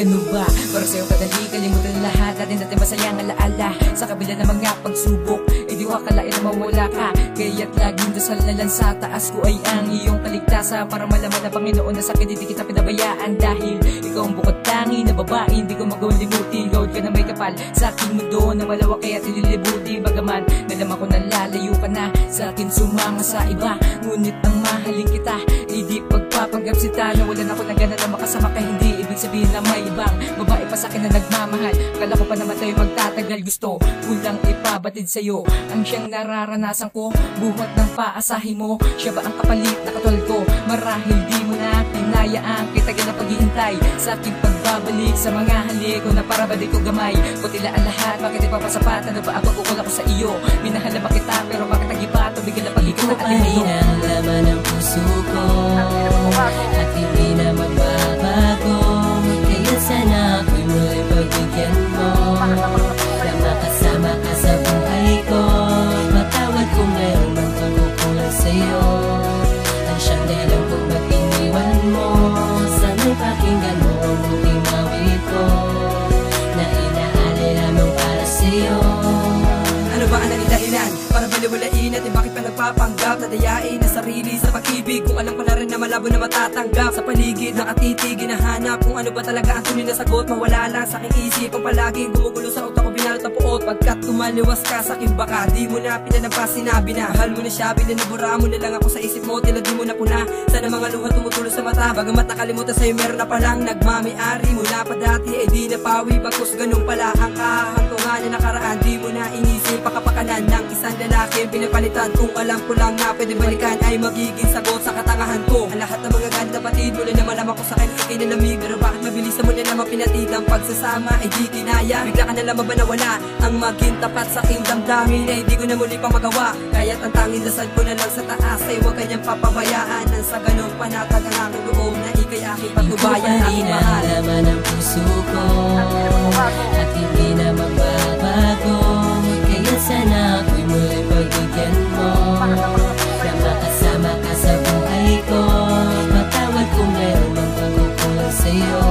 ganun ba? Para sa'yo kadali, kalimutan ang lahat. Dati masayang alaala sa kabila ng mga pagsubok. Di ko akalain na mawala ka, kaya't laging dasal na lang sa taas ko ay ang iyong kaligtasan. Para malaman na Panginoon na sakit hindi kita pinabayaan. Dahil ikaw ang bukod tangi na babae hindi ko magawang limutin. Gawad ka na may kapal sa aking mundo na malawak kaya't nililibuti. Bagaman nalaman ko na lalayo ka na sa akin sumama sa iba, ngunit ang mahalin kita di pagpapanggap sita. Na wala na ako na gana na makasama ka, hindi ibig sabihin na may ibang babae pa sa akin na nagmamahal. Kala ko pa naman tayo magtatagal, gusto ko lang ipabatid sa'yo ang siyang nararanasan ko. Buhat ng paasahin mo, siya ba ang kapalit na katulad ko? Marahil di mo na tinayaan kita na paghihintay sa aking pagbabalik sa mga halik ko na para ba di ko gamay. Putila ang lahat, bakit ipapasapat? Ano ba ang pagkukulang ko sa iyo? Minahal na kita pero bakit nagiba? Tubigil na pag-ikot ng ating mundo. Ikaw ang laman ng puso ko at hindi na magbabago. Kaya sana ako'y muli pagbigyan mo na makasama ka sa buhay ko. Matawad kung mayroon mang pagkukulang sa'yo. Ang siyang dahilan kung ba't iniwan mo. Sana'y pakinggan mo ang muting awit ko na inaalay lamang para sa'yo. Ano ba ang naging dahilan para baliwalain at bakit pa nagpapanggap na dayain na sarili sa pag-ibig? Kung alam ko na rin na malabo na matatanggap sa paligid, nakatitig, hinahanap kung ano ba talaga ang tunay na sagot. Mawala lang sa aking isip ang palaging gumugulo sa utak ko, binalot na puot. Pagkat tumaliwas ka sa aking baka, di mo na pinanampas, sinabi na mahal mo na siya, binanabura mo na lang ako sa isip mo. Tila di mo na puna, sana mga luha tumutulo sa mata. Bagamat nakalimutan sa'yo meron na palang nagmami-ari. Mula pa dati ay di napawi, bagkus ganun pala ang kahantungan na nakaraan. Di mo na inisip pakapakanan ng isang lalaki pinapalitan. Kung alam ko lang na pwede balikan ay magiging sagot sa katangahan ko. Ang lahat ng mga galit na patid mula na malaman ko sa akin ikay nalamig. Pero bakit mabilis mo na naman pinatig ang pagsasama ay di kinaya? Bigla ka na lamang ba nawala ang maging tapat sa aking damdamin ay di ko na muli pa magawa. Kaya't ang tanging dasal ko na lang sa taas ay huwag kanyang papabayaan. Nang sa ganong panatag ang aking loob na ikay aking patnubayan. Ikaw pa rin ang laman ng puso ko at hindi na magbabago. Kaya sana ako'y muli pagbigyan mo na makasama ka sa buhay ko. Matawad kung mayroon mang pagkukulang sa'yo.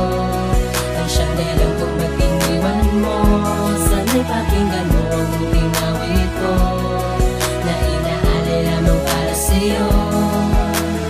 Ang siyang dahilan kung ba't iniwan mo. Sana'y pakinggan mo ang muting awit ko na inaalay lamang para sa'yo.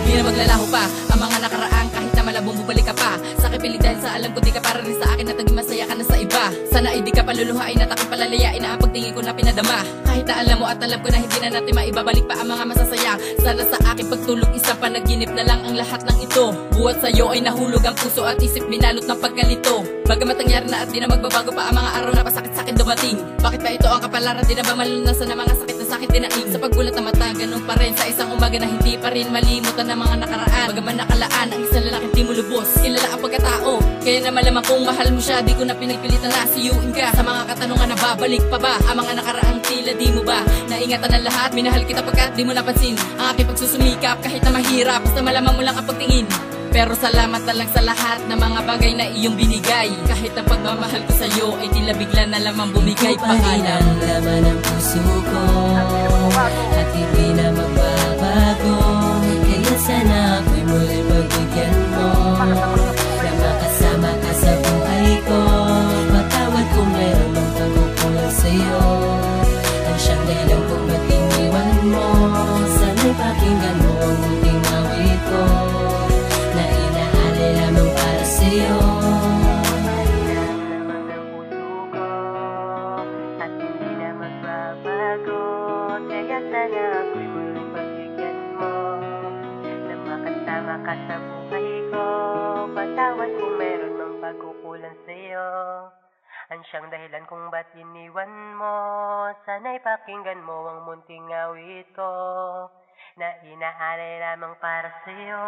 Di na maglalaho pa ang mga nakaraan kahit na malabong bumalik ka pa sa kipilig dahil sa alam ko di ka para rin sa akin at naging masaya ka na sa iba. Sana ay di ka paluluhain at aking palalayain na ang pagtingin ko na pinadama. Kahit na alam mo at alam ko na hindi na natin maibabalik pa ang mga masasaya. Sana sa aking pagtulog isang panaginip na lang ang lahat ng ito. Buhat sa'yo ay nahulog ang puso at isip binalot ng pagkalito. Bagamat nangyari na at di na magbabago pa ang mga araw na pasakit-sakit dumating. Bakit ba ito ang kapalaran? Di na ba malunasan ng mga sakit na sakit dinaing? Sa paggulat na mata, ganun pa rin sa isang umaga na hindi pa rin malimutan ng mga nakaraan. Bagaman nakalaan ang isang lalaking di mo lubos, kilala ang pagkatao. Kaya na malaman kung mahal mo siya, di ko na pinipilitan na siyuin ka. Sa mga katanungan na babalik pa ba ang mga nakaraang tila di mo ba naingatan ang lahat? Minahal kita pagkat di mo napansin ang aking pagsusumikap kahit na mahirap, basta malaman mo lang ang pagtingin. Pero salamat na lang sa lahat ng mga bagay na iyong binigay. Kahit ang pagmamahal ko sa'yo ay tila bigla na lamang bumigay pa. Ikaw pa rin ang laman ng puso ko at hindi na magbabago. Kaya sana ako'y muli pagbigyan mo na makasama ka sa buhay ko. Matawad kung mayroon mang pagkukulang sa'yo. Ang siyang dahilan kung ba't iniwan mo. Sana'y pakinggan mo ang muting awit ko na inaalay lamang para sa'yo. At hindi na magbabago. Kaya sana ako'y muli pagbigyan mo na makasama ka sa buhay ko. Patawad kung meron mang pagkukulang sa'yo. Ang siyang dahilan kung ba't iniwan mo. Sana'y pakinggan mo ang munting awit ko na inaalay lamang para sa'yo.